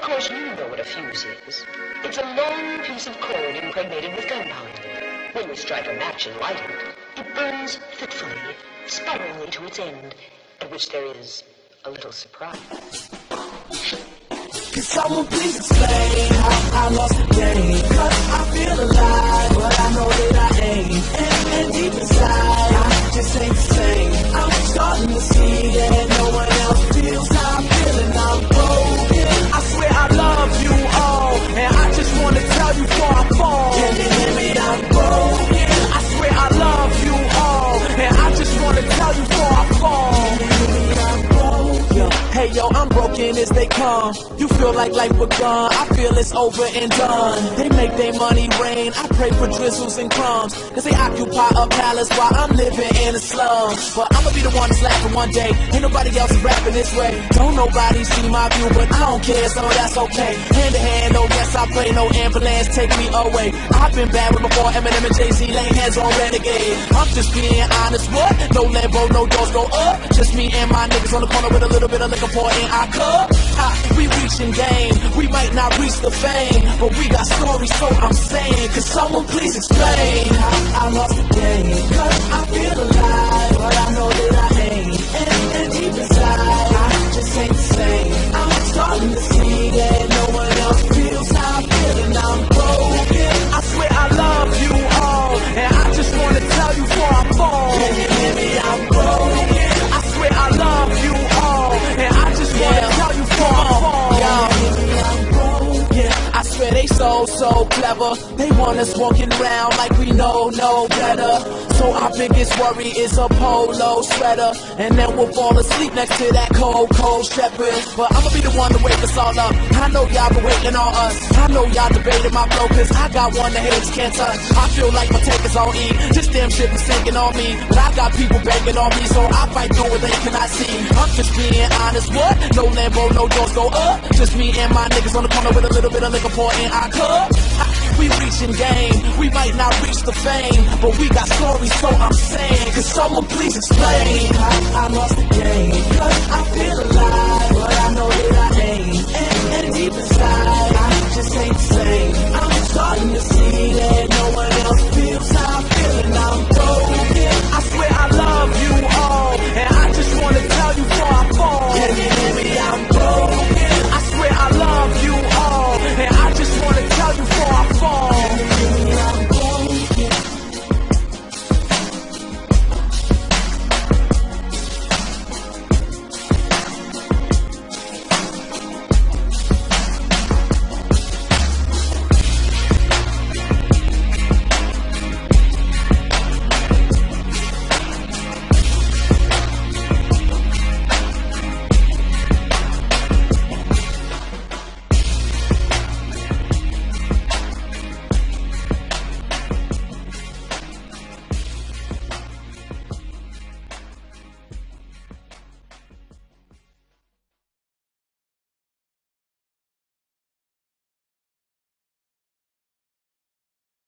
course, you know what a fuse is. It's a long piece of cord impregnated with gunpowder. When you strike a match and light it, it burns fitfully, spirally to its end, at which there is a little surprise. Can someone please explain how I lost the game? Cause I feel alive, but I know that I ain't. And deep inside, I just ain't the same. I'm starting to see that no one else feels how I'm feeling. I'm broken. I swear I love you all, and I just wanna tell you before I fall. Can you hear me? I'm broken. I swear I love you all, and I just wanna tell you before I fall. Can you hear me? I'm broken. Hey yo, I'm broken as they come. You feel like life begun, I feel it's over and done. They make their money rain, I pray for drizzles and crumbs. Cause they occupy a palace while I'm living in a slum. But I'ma be the one that's laughing one day. Ain't nobody else rapping this way. Don't nobody see my view, but I don't care, so that's okay. Hand to hand, oh yes, I pray no ambulance take me away. I've been bad with before Eminem and Jay-Z laying hands on Renegade. I'm just being honest, what? No Lambo, no doors go up. Just me and my niggas on the corner with a little bit of liquor pour in our cup. We reaching game, we might not reach the fame, but we got stories, so I'm saying, could someone please explain how I lost the game? Cause I feel alive, but I know that I ain't. And deep inside, I just ain't the same. I'm starting to see that no one else feels how I'm feeling. I'm broken. I swear I love you all, and I just wanna tell you before I fall. Can you hear me? I'm broken. I swear I love you all, and I just wanna tell you before I fall. I swear they so clever. They want us walking around like we know no better. So our biggest worry is a polo sweater, and then we'll fall asleep next to that cold shepherd. But I'ma be the one to wake us all up. I know y'all been waiting on us. I know y'all debating my flow, cause I got one the haters can't touch. I feel like my tank is on E. This damn shit is sinking on me, but I got people begging on me, so I fight through what they cannot see. I'm just being honest, what? No Lambo, no doors go up. Just me and my niggas on the corner with a little bit of liquor pour in our cup. We reaching game, we might not reach the fame, but we got stories, so I'm saying, could someone please explain how I lost the game?